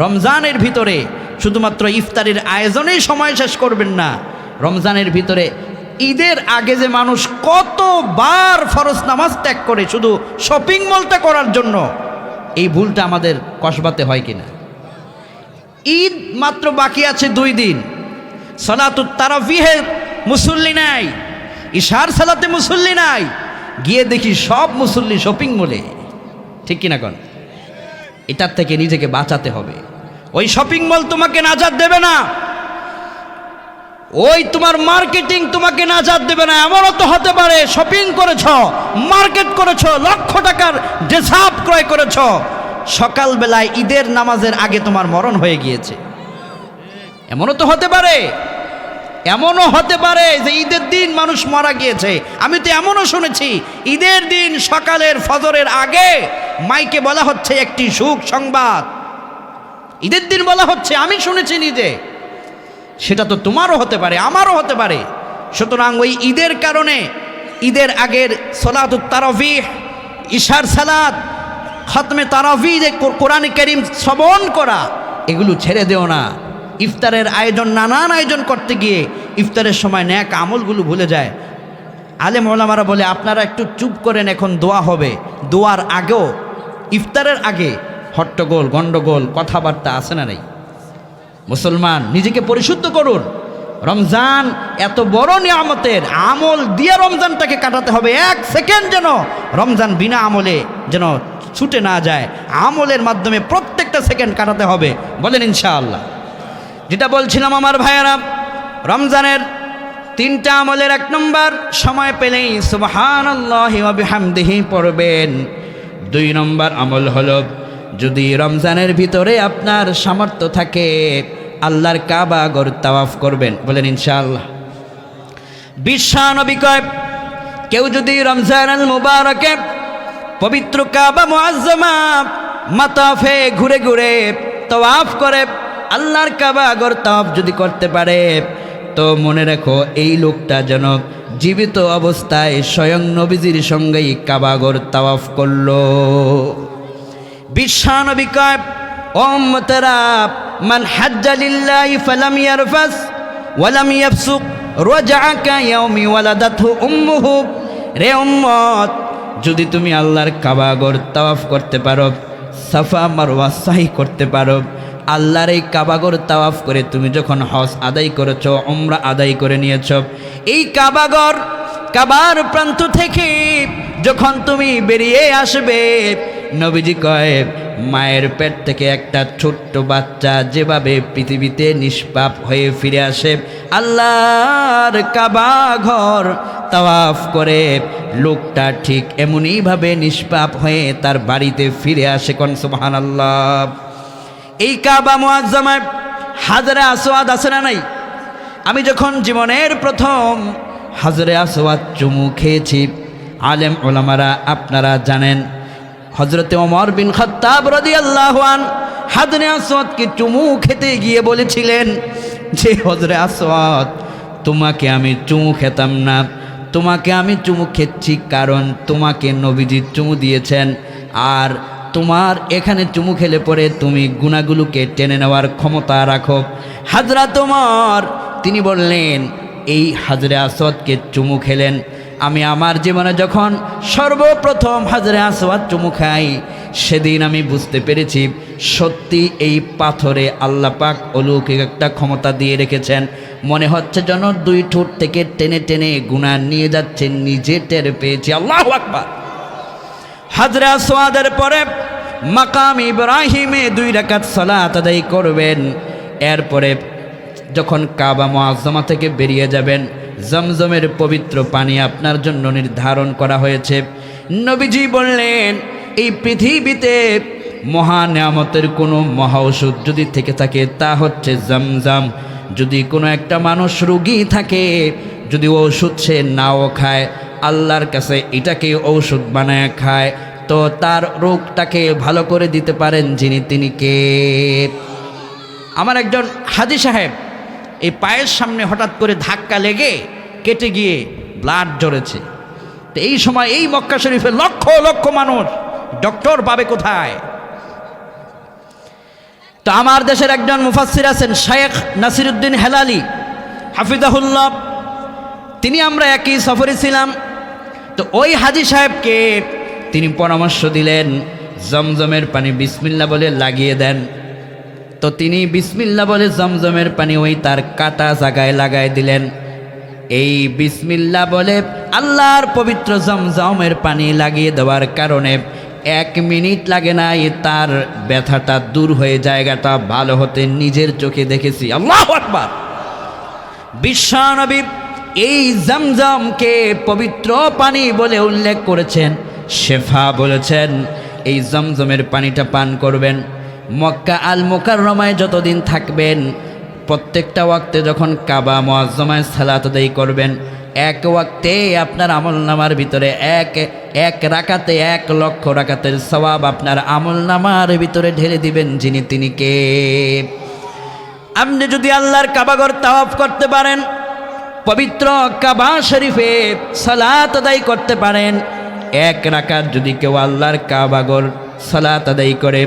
রমজানের ভিতরে শুধুমাত্র ইফতারের আয়োজনেই সময় শেষ করবেন না। রমজানের ভিতরে ঈদের আগে যে মানুষ কতবার ফরজ নামাজ ত্যাগ করে শুধু শপিং মলটা করার জন্য, এই ভুলটা আমাদের কসবাতে হয় কিনা? ঈদ মাত্র বাকি আছে 2 দিন, সালাতুত তারাবিহের মুসল্লি নাই, ইশার সালাতে মুসল্লি নাই, গিয়ে দেখি সব মুসল্লি শপিং মলে। ঠিক কিনা কোন? এটার থেকে নিজেকে বাঁচাতে হবে। ওই শপিং মল তোমাকে নাজাত দেবে না, ওই তোমার মার্কেটিং তোমাকে নাজাত দেবে না। এমনও তো হতে পারে শপিং করেছ, মার্কেট করেছ, লক্ষ টাকার ড্রেস আপ ক্রয় করেছ, সকালবেলায় ঈদের নামাজের আগে তোমার মরণ হয়ে গিয়েছে। এমনও তো হতে পারে, এমনও হতে পারে যে ঈদের দিন মানুষ মারা গিয়েছে। আমি তো এমনও শুনেছি, ঈদের দিন সকালের ফজরের আগে মাইকে বলা হচ্ছে একটি সুখ সংবাদ, ঈদের দিন বলা হচ্ছে, আমি শুনেছি নিজে। সেটা তো তোমারও হতে পারে, আমারও হতে পারে। সুতরাং ওই ঈদের কারণে ঈদের আগের সালাতুত তারাবিহ, ইশার সালাত, খতমে তারাবি, যে কোরআনে কারীম শ্রবণ করা, এগুলো ছেড়ে দেও না। ইফতারের আয়োজন, নানান আয়োজন করতে গিয়ে ইফতারের সময় নেক আমলগুলো ভুলে যায়। আলেম ওলামারা বলে, আপনারা একটু চুপ করেন, এখন দোয়া হবে। দোয়ার আগেও, ইফতারের আগে হট্টগোল, গণ্ডগোল, কথাবার্তা আছে না নাই? মুসলমান, নিজেকে পরিশুদ্ধ করুন। রমজান এত বড় নিয়ামতের, আমল দিয়ে রমজানটাকে কাটাতে হবে। 1 সেকেন্ড যেন রমজান বিনা আমলে যেন ছুটে না যায়, আমলের মাধ্যমে প্রত্যেকটা সেকেন্ড কাটাতে হবে। বলেন ইনশাআল্লাহ। যেটা বলছিলাম আমার ভাইয়েরা, রমজানের 3টা আমলের 1 নম্বর, সময় পেলেই সুবহানাল্লাহি ওয়া বিহামদিহি পড়বেন। 2 নম্বর আমল হলো, যদি রমজানের ভিতরে আপনার সামর্থ্য থাকে, আল্লাহর কাবা ঘর তাওয়াফ করবেন। বলেন ইনশাআল্লাহ। বিশ্বনবী কয়, কেউ যদি রমজানুল মুবারকে পবিত্র কাবা মুআজ্জামা মাতাফে ঘুরে ঘুরে তাওয়াফ করে, আল্লাহর কাবা ঘর তাওয়াফ যদি করতে পারে, তো মনে রাখো এই লোকটা যেন জীবিত অবস্থায় স্বয়ং নবীজির সঙ্গেই কাবা ঘর তাওয়াফ করলো। বিশ্বনবী কয়, ও উম্মতেরা, মান হাজ্জা লিল্লাহি ফালাম ইয়ারফাস ওয়ালাম ইয়াফসুক রাজাআ কা ইয়াউমি ওয়ালাদাতহু উম্মুহু। রে উম্মত, যদি তুমি আল্লাহর কাবা ঘর তাওয়াফ করতে পারো, সাফা মারওয়া সাই করতে পারো, আল্লাহর এই কাবা ঘর তাওয়াফ করে তুমি যখন হজ আদায় করেছো, উমরা আদায় করে নিয়েছো, এই কাবা ঘর, কাবার প্রান্ত থেকে যখন তুমি বেরিয়ে আসবে, নবীজি কয়, মায়ের পেট থেকে একটা ছোট্ট বাচ্চা যেভাবে পৃথিবীতে নিষ্পাপ হয়ে ফিরে আসে, আল্লাহর কাবা ঘর তাওয়াফ করে লোকটা ঠিক এমনইভাবে নিষ্পাপ হয়ে তার বাড়িতে ফিরে আসে। কোন সুবহানাল্লাহ। এই কাবা মুআজ্জামায় হাজরে আসওয়াদ আছে না নাই? আমি যখন জীবনের প্রথম হাজরে আসওয়াদ চুমু খেয়েছি, আলেম ওলামারা আপনারা জানেন, হযরতে ওমর বিন খাত্তাব রাদিয়াল্লাহু আন হাজরে আসওয়াদকে চুমু খেতে গিয়ে বলেছিলেন যে, হযরে আসওয়াদ, তোমাকে আমি চুমু খেতাম না, তোমাকে আমি চুমু খেচ্ছি কারণ তোমাকে নবীজি চুমু দিয়েছেন, আর তোমার এখানে চুমু খেলে পরে তুমি গুনাহগুলোকে টেনে নেওয়ার ক্ষমতা রাখো। হযরত ওমর তিনি বললেন, এই হাজরে আসওয়াদকে চুমু খেলেন। আমি আমার জীবনে যখন সর্বপ্রথম হাজরে আসওয়াদ চুমু খাই, সেদিন আমি বুঝতে পেরেছি সত্যি এই পাথরে আল্লাহ পাক অলৌকিক একটা ক্ষমতা দিয়ে রেখেছেন। মনে হচ্ছে যেন দুই ঠোঁট থেকে টেনে টেনে গুনাহ নিয়ে যাচ্ছেন, নিজে টের পেয়েছি। আল্লাহু আকবার। হাজরে আসওয়াদের পরে মাকাম ইব্রাহিমে 2 রাকাত সালাত আদায় করবেন। এরপরে যখন কাবা মুআজ্জামা থেকে বেরিয়ে যাবেন, জমজমের পবিত্র পানি আপনার জন্য নির্ধারণ করা হয়েছে। নবীজি বললেন, এই পৃথিবীতে মহা নিয়ামতের কোনো মহা ওষুধ যদি থেকে থাকে তা হচ্ছে জমজম। যদি কোনো একটা মানুষ রোগী থাকে, যদি ওষুধ সে নাও খায়, আল্লাহর কাছে এটাকে ঔষধ বানায় খায়, তো তার রোগটাকে ভালো করে দিতে পারেন যিনি, তিনি কে? আমার একজন হাজী সাহেব এই পায়ের সামনে হঠাৎ করে ধাক্কা লেগে কেটে গিয়ে ব্লাড ঝরেছে। তো এই সময় এই মক্কা শরীফে লক্ষ লক্ষ মানুষ ডক্টর পাবে কোথায়? তো আমার দেশের একজন মুফাসসির আছেন শেখ নাসিরউদ্দিন হেলালি হাফিজাহুল্লাহ, তিনি আমরা একই সফরে ছিলাম। তো ওই হাজী সাহেবকে তিনি পরামর্শ দিলেন, জমজমের পানি বিসমিল্লাহ বলে লাগিয়ে দেন। তো তিনি বিসমিল্লাহ বলে জমজমের পানি ওই তার কাটা জায়গায় লাগায় দিলেন। এই বিসমিল্লাহ বলে আল্লাহর পবিত্র জমজমের পানি লাগিয়ে দেওয়ার কারণে 1 মিনিট লাগে না, তার ব্যথাটা দূর হয়ে জায়গাটা ভালো হতে নিজের চোখে দেখেছি। আল্লাহু আকবার। বিশ্বনবী এই জমজমকে পবিত্র পানি বলে উল্লেখ করেছেন, শেফা বলেছেন। এই জমজমের পানিটা পান করবেন। মক্কা আল মুকাররমায় যতদিন থাকবেন, প্রত্যেকটা ওয়াক্তে যখন কাবা মুআজ্জামায় সালাত আদায় করবেন, এক ওয়াক্তে আপনার আমলনামার ভিতরে এক রাকাতে 1 লক্ষ রাকাতের সওয়াব আপনার আমলনামার ভিতরে ঢেলে দিবেন যিনি, তিনি কে? আপনি যদি আল্লাহর কাবাঘর তাওয়াফ করতে পারেন, পবিত্র কাবা শরীফে সালাত আদায় করতে পারেন, 1 রাকাত যদি কেউ আল্লাহর কাবাঘর সালাত আদায় করে,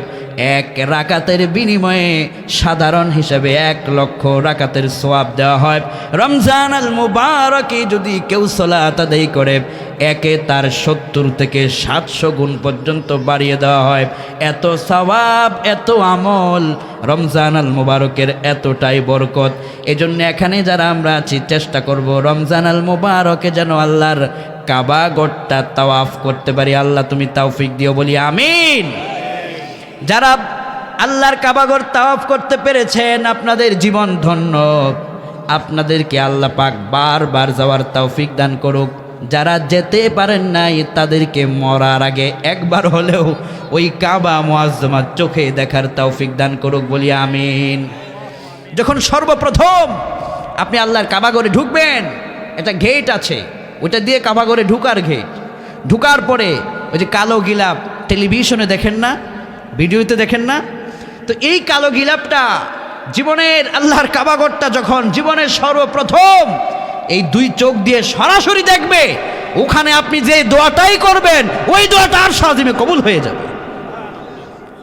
1 রাকাতের বিনিময়ে সাধারণ হিসাবে 1 লক্ষ রাকাতের সওয়াব দেওয়া হয়। রমজান আল মুবারকে যদি কেউ সালাত আদায় করে, একে তার 70 থেকে 700 গুণ পর্যন্ত বাড়িয়ে দেওয়া হয়। এত সওয়াব, এত আমল, রমজান আল মুবারকের এতটাই বরকত। এজন্য এখানে যারা আমরা আছি চেষ্টা করব রমজান আল মুবারকে যেন আল্লাহর কাবা ঘরটা তাওয়াফ করতে পারি। আল্লাহ তুমি তৌফিক দিও, বলি আমিন। যারা আল্লাহর কাবাঘর তাওয়াফ করতে পেরেছেন, আপনাদের জীবন ধন্য। আপনাদেরকে আল্লাহ পাক বারবার যাওয়ার তৌফিক দান করুক। যারা যেতে পারেন নাই, তাদেরকে মরার আগে একবার হলেও ওই কাবা মুআজ্জামা চোখে দেখার তৌফিক দান করুক, বলি আমিন। যখন সর্বপ্রথম আপনি আল্লাহর কাবাঘরে ঢুকবেন, একটা গেট আছে, ওটা দিয়ে কাবাঘরে ঢুকার গেট। ঢুকার পরে ওই যে কালো গিলাপ টেলিভিশনে দেখেন না, ভিডিওতে দেখেন না, তো এই কালো গিলাপটা জীবনের আল্লাহর কাবাঘরটা যখন জীবনের সর্বপ্রথম এই 2 চোখ দিয়ে সরাসরি দেখবে, ওখানে আপনি যে দোয়াটাই করবেন ওই দোয়াটা আর সাজিমে কবুল হয়ে যাবে।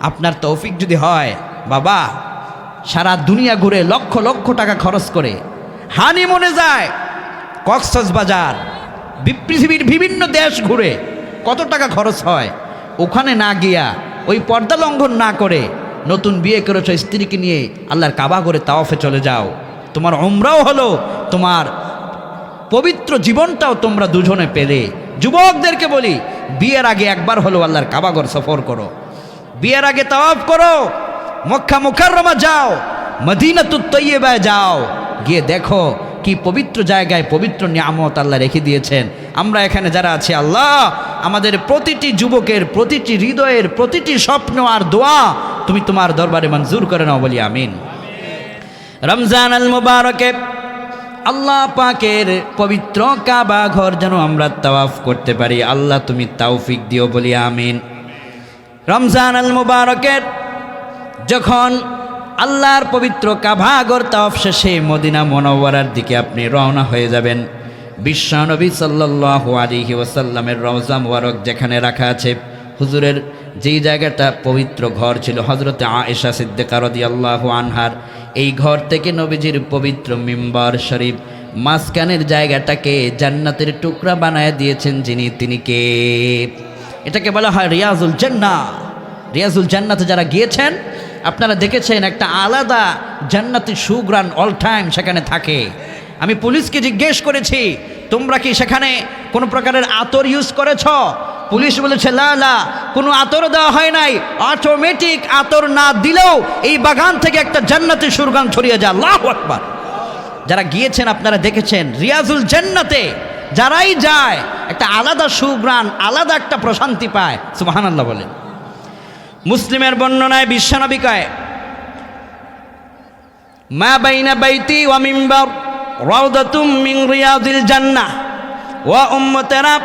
আপনার তৌফিক যদি হয়, বাবা সারা দুনিয়া ঘুরে লক্ষ লক্ষ টাকা খরচ করে হানিমুনে যায়, কক্সবাজার, পৃথিবীর বিভিন্ন দেশ ঘুরে কত টাকা খরচ হয়, ওখানে না গিয়া ওই পর্দা লঙ্ঘন না করে নতুন বিয়ে করেছো স্ত্রীকে নিয়ে আল্লাহর কাবা করে তাওয়াফে চলে যাও। তোমার উমরাও হলো, তোমার পবিত্র জীবনটাও তোমরা দুজনে পেলে। যুবকদেরকে বলি, বিয়ের আগে একবার হলো আল্লাহর কাবাঘর সফর করো, বিয়ের আগে তাওয়াফ করো, মক্কা মুকাররমা যাও, মদিনাতুত তৈয়্যিবায় যাও, গিয়ে দেখো কি পবিত্র জায়গায় পবিত্র নিয়ামত আল্লাহ রেখে দিয়েছেন। আমরা এখানে যারা আছি, আল্লাহ আমাদের প্রতিটি যুবকের প্রতিটি হৃদয়ের প্রতিটি স্বপ্ন আর দোয়া তুমি তোমার দরবারে মঞ্জুর করে নাও, বলি আমিন। রমজান আল মুবারকে আল্লাহ পাকের পবিত্র কাবা ঘর যেন আমরা তাওয়াফ করতে পারি, আল্লাহ তুমি তৌফিক দিও, বলি আমিন। রমজান আল মুবারকের যখন আল্লাহর পবিত্র কাবা ঘর তাওয়াফ শেষে মদিনা মুনাওয়ারার দিকে আপনি রওনা হয়ে যাবেন, বিশ্বনবী সাল্লাল্লাহু আলাইহি ওয়াসাল্লামের রওজা মুবারক যেখানে রাখা আছে, হুজুরের যেই জায়গাটা পবিত্র ঘর ছিল হযরতে আয়েশা সিদ্দিকা রাদিয়াল্লাহু আনহার, এই ঘর থেকে নবীজির পবিত্র মিম্বার শরীফ মাঝখানের জায়গাটাকে জান্নাতের টুকরা বানায় দিয়েছেন যিনি, তিনি কে? এটাকে বলা হয় রিয়াজুল জান্নাহ। রিয়াজুল জান্নাতে যারা গিয়েছেন আপনারা দেখেছেন একটা আলাদা জান্নাতি সুঘ্রাণ অল টাইম সেখানে থাকে। আমি পুলিশকে জিজ্ঞেস করেছি, তোমরা কি সেখানে কোনো প্রকারের আতর ইউজ করেছ? পুলিশ বলেছে লা লা, কোনো আতর দেওয়া হয় নাই। অটোমেটিক আতর না দিলেও এই বাগান থেকে একটা জান্নাতি সুঘ্রাণ ছড়িয়ে যায়। আল্লাহু আকবার। যারা গিয়েছেন আপনারা দেখেছেন রিয়াজুল জান্নাতে যারাই যায় একটা আলাদা সুঘ্রাণ, আলাদা একটা প্রশান্তি পায়। সুবহানাল্লাহ বলেন। মুসলিমের বর্ণনায় বিশ্বনবী কয়, মা বাইনা বাইতি ওয়া মিম্বার রাউদাতুম মিন রিয়াজিল জান্নাহ ওয়া উম্মতানা,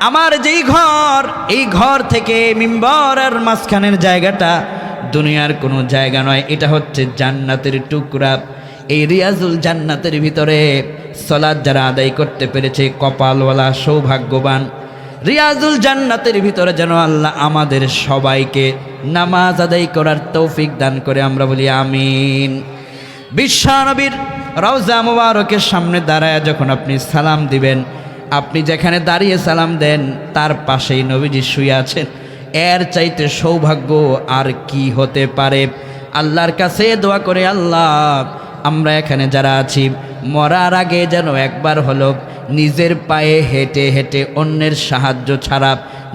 আমার যেই ঘর, এই ঘর থেকে মিম্বরের মাঝখানের জায়গাটা দুনিয়ার কোনো জায়গা নয়, এটা হচ্ছে জান্নাতের টুকরা। এই রিয়াজুল জান্নাতের ভিতরে সালাত যারা আদায় করতে পেরেছে কপালওয়ালা, সৌভাগ্যবান। রিয়াজুল জান্নাতের ভিতরে যেন আল্লাহ আমাদের সবাইকে নামাজ আদায় করার তৌফিক দান করে, আমরা বলি আমিন। বিশ্বনবীর রওজা মুবারকের সামনে দাঁড়ায় যখন আপনি সালাম দিবেন, আপনি যেখানে দাঁড়িয়ে সালাম দেন তার পাশেই নবীজি শুয়ে আছেন। এর চাইতে সৌভাগ্য আর কি হতে পারে? আল্লাহর কাছে দোয়া করে, আল্লাহ আমরা এখানে যারা আছি মরার আগে যেন একবার হলো নিজের পায়ে হেঁটে হেঁটে, অন্যের সাহায্য ছাড়া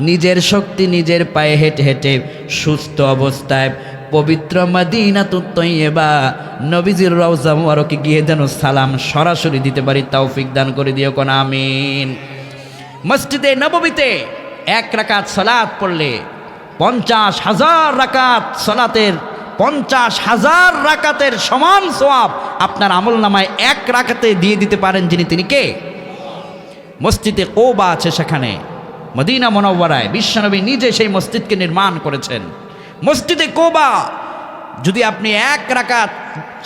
নিজের শক্তি নিজের পায়ে হেঁটে হেঁটে সুস্থ অবস্থায় পবিত্র মদিনাতুত তয়্যিবা নবীজির রওজা মুবারকে গিয়ে যেন সালাম সরাসরি দিতে পারি, তৌফিক দান করে দিও কোন আমিন। মসজিদে নববীতে এক রাকাত সালাত পড়লে 50,000 রাকাত সালাতের 50,000 রাকাতের সমান সওয়াব আপনার আমলনামায় এক রাকাতে দিয়ে দিতে পারেন যিনি, তিনি কে? মসজিদে কুবা আছে সেখানে মদিনা মুনাওয়ারায়, বিশ্বনবী নিজে সেই মসজিদকে নির্মাণ করেছেন। মসজিদে কুবা যদি আপনি এক রাকাত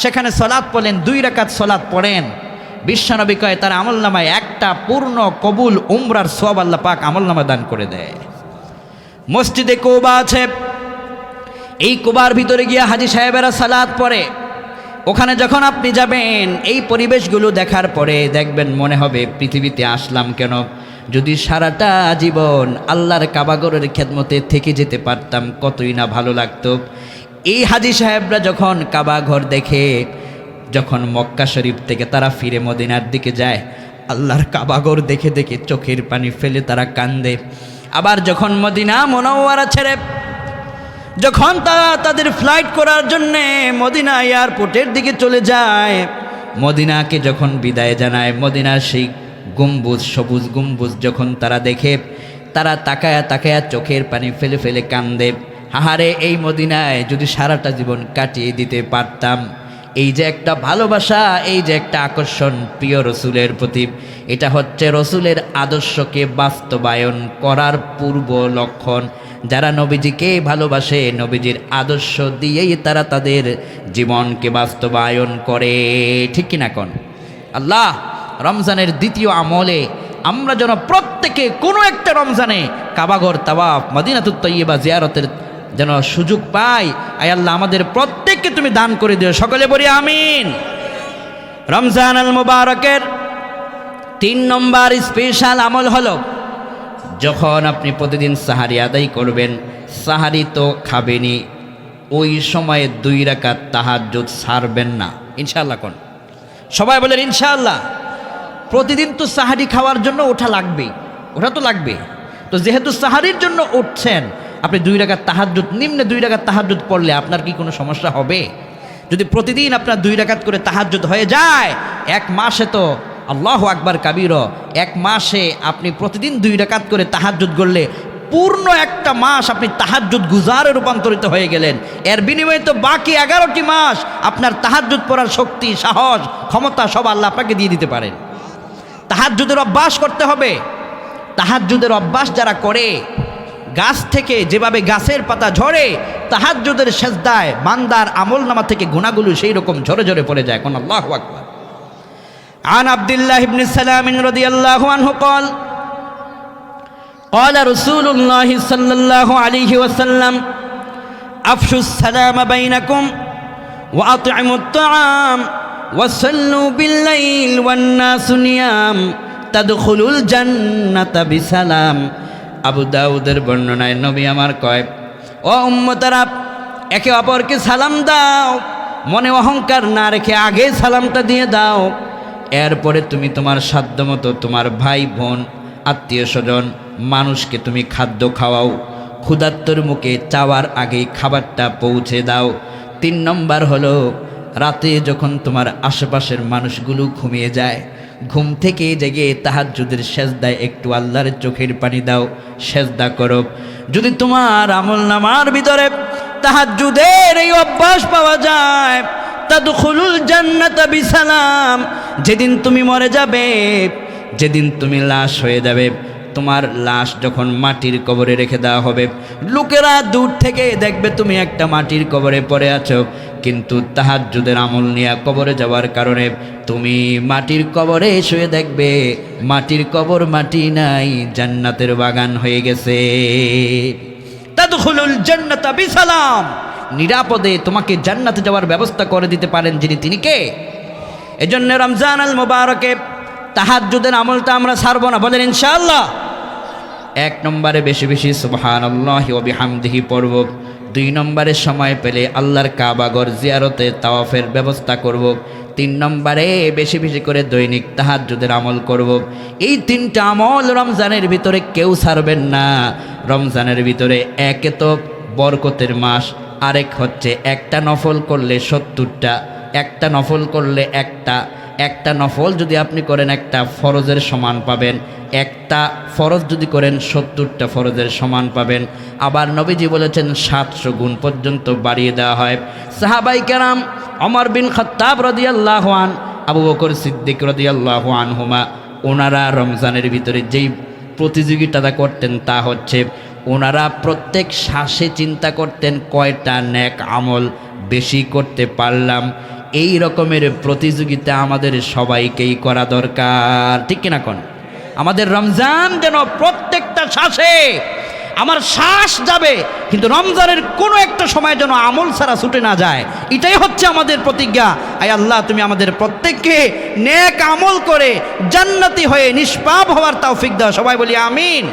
সেখানে সালাত পড়েন, 2 রাকাত সালাত পড়েন, বিশ্বনবী কয় তার আমলনামায় একটা পূর্ণ কবুল উমরার সওয়াব আল্লাহ পাক আমলনামা দান করে দেয়। মসজিদে কুবা আছে, এই কুবার ভিতরে গিয়ে হাজী সাহেবেরা সালাত পড়ে। ওখানে যখন আপনি যাবেন এই পরিবেশগুলো দেখার পরে দেখবেন মনে হবে পৃথিবীতে আসলাম কেন? যদি সারাটা জীবন আল্লাহর কাবাগরের খেদমতে থেকে যেতে পারতাম কতই না ভালো লাগতো। এই হাজী সাহেবরা যখন কাবাঘর দেখে, যখন মক্কা শরীফ থেকে তারা ফিরে মদিনার দিকে যায়, আল্লাহর কাবাঘর দেখে দেখে চোখের পানি ফেলে তারা কান্দে। আবার যখন মদিনা মুনাওয়ারা ছেড়ে যখন তারা তাদের ফ্লাইট করার জন্যে মদিনা এয়ারপোর্টের দিকে চলে যায়, মদিনাকে যখন বিদায় জানায়, মদিনার সেই গম্বুজ, সবুজ গম্বুজ যখন তারা দেখে, তারা তাকায়া তাকায়া চোখের পানি ফেলে ফেলে কান্দে। হাহারে, এই মদিনায় যদি সারাটা জীবন কাটিয়ে দিতে পারতাম। এই যে একটা ভালোবাসা, এই যে একটা আকর্ষণ প্রিয় রসুলের প্রতি, এটা হচ্ছে রসুলের আদর্শকে বাস্তবায়ন করার পূর্ব লক্ষণ। যারা নবীজিকে ভালোবাসে, নবীজির আদর্শ দিয়েই তারা তাদের জীবনকে বাস্তবায়ন করে, ঠিক কিনা কোন? আল্লাহ রমজানের দ্বিতীয় আমলে আমরা যেন প্রত্যেকে কোনো একটা রমজানে কাবাঘর তাওয়াফ, মদিনাতুত তয়্যিবা জিয়ারতের যেন সুযোগ পাই। আয় আল্লাহ আমাদের প্রত্যেককে তুমি দান করে দিও, সকলে বলি আমিন। রমজান আল মুবারকের 3 নম্বর স্পেশাল আমল হলো, যখন আপনি প্রতিদিন সাহারি আদায় করবেন, সাহারি তো খাবেনই, ওই সময়ে 2 রাকাত তাহাজ্জুদ ছাড়বেন না, ইনশাআল্লাহ। কোন সবাই বলেন ইনশাআল্লাহ। প্রতিদিন তো সাহারি খাওয়ার জন্য ওঠা লাগবে, ওঠা তো লাগবে। তো যেহেতু সাহারির জন্য উঠছেন, আপনি 2 রাকাত তাহাজ্জুদ, নিম্নে 2 রাকাত তাহাজ্জুদ পড়লে আপনার কি কোনো সমস্যা হবে? যদি প্রতিদিন আপনার 2 রাকাত করে তাহাজ্জুদ হয়ে যায়, 1 মাসে তো আল্লাহু আকবার কাবীর, 1 মাসে আপনি প্রতিদিন 2 রাকাত করে তাহাজ্জুদ করলে পূর্ণ একটা মাস আপনি তাহাজ্জুদ গুজারে রূপান্তরিত হয়ে গেলেন। এর বিনিময়ে তো বাকি 11টি মাস আপনার তাহাজ্জুদ পড়ার শক্তি, সাহস, ক্ষমতা সব আল্লাহ আপনাকে দিয়ে দিতে পারেন। তাহাজ্জুদের অভ্যাস করতে হবে। তাহাজ্জুদের অভ্যাস যারা করে, গাছ থেকে যেভাবে গাছের পাতা ঝরে, তাহাজ্জুদের সেজদায় বান্দার আমলনামা থেকে গুনাহগুলো সেই রকম ঝরে ঝরে পড়ে যায়। কোন আল্লাহু আকবার। عن عبد الله بن سلام رضي الله عنه قال قال رسول الله صلى الله عليه وسلم أفشوا السلام بينكم وأطعموا الطعام وصلوا بالليل والناس نيام تدخلوا الجنة بسلام। আবু দাউদের বর্ণনায় নবী আমার কয়, ও উম্মতেরা, একে অপরকে সালাম দাও, মনে অহংকার না রেখে আগে সালামটা দিয়ে দাও। এরপরে তুমি তোমার সাধ্যমতো তোমার ভাই বোন আত্মীয় স্বজন মানুষকে তুমি খাদ্য খাওয়াও, ক্ষুধার্তর মুখে চাওয়ার আগেই খাবারটা পৌঁছে দাও। 3 নম্বর হলো, রাতে যখন তোমার আশেপাশের মানুষগুলো ঘুমিয়ে যায়, ঘুম থেকে জেগে তাহাজ্জুদের সেজদায় একটু আল্লাহর চোখের পানি দাও, সেজদা করো। যদি তোমার আমলনামার ভিতরে তাহাজ্জুদের এই অভ্যাস পাওয়া যায়, তাদখুলুল জান্নাতা বিসালাম, যেদিন তুমি মরে যাবে, যেদিন তুমি লাশ হয়ে যাবে, তোমার লাশ যখন মাটির কবরে রেখে দেওয়া হবে, লোকেরা দূর থেকে দেখবে তুমি একটা মাটির কবরে পড়ে আছো, কিন্তু তাহাজ্জুদের আমল নিয়ে কবরে যাওয়ার কারণে তুমি মাটির কবরে শুয়ে দেখবে মাটির কবর মাটি নাই, জান্নাতের বাগান হয়ে গেছে। তাদখুলুল জান্নাতা বিসালাম, নিরাপদে তোমাকে জান্নাতে যাওয়ার ব্যবস্থা করে দিতে পারেন যিনি, তিনি কে? এজন্য রমজান আল মুবারকে তাহাজ্জুদের আমলটা আমরা ছাড়ব না, বলেন ইনশাআল্লাহ। 1 নম্বরে বেশি বেশি সুবহানাল্লাহি ওয়া বিহামদিহি পড়ব। 2 নম্বরে সময় পেলে আল্লাহর কাবাঘর জিয়ারতে তাওয়াফের ব্যবস্থা করব। 3 নম্বরে বেশি বেশি করে দৈনিক তাহাজ্জুদের আমল করব। এই 3টা আমল রমজানের ভিতরে কেউ ছাড়বেন না। রমজানের ভিতরে একে তো বরকতের মাস, আরেক হচ্ছে একটা নফল করলে 70টা, একটা নফল করলে একটা নফল যদি আপনি করেন একটা ফরজের সমান পাবেন, একটা ফরজ যদি করেন 70টা ফরজের সমান পাবেন। আবার নবীজি বলেছেন 700 গুণ পর্যন্ত বাড়িয়ে দেওয়া হয়। সাহাবাই কেরাম ওমর বিন খাত্তাব রাদিয়াল্লাহু আন, আবু বকর সিদ্দিক রাদিয়াল্লাহু আনহুমা, ওনারা রমজানের ভিতরে যেই প্রতিযোগিতাটা করতেন তা হচ্ছে ওনারা প্রত্যেক শ্বাসে চিন্তা করতেন কয়টা নেক আমল বেশি করতে পারলাম। এই রকমের প্রতিযোগিতা আমাদের সবাইকেই করা দরকার, ঠিক কিনা কোন? আমাদের রমজান যেন প্রত্যেকটা শ্বাসে আমার শ্বাস যাবে, কিন্তু রমজানের কোনো একটা সময় যেন আমল ছাড়া ছুটে না যায়, এটাই হচ্ছে আমাদের প্রতিজ্ঞা। আয় আল্লাহ, তুমি আমাদের প্রত্যেককে নেক আমল করে জান্নাতি হয়ে নিষ্পাপ হওয়ার তৌফিক দাও। সবাই বলি আমিন।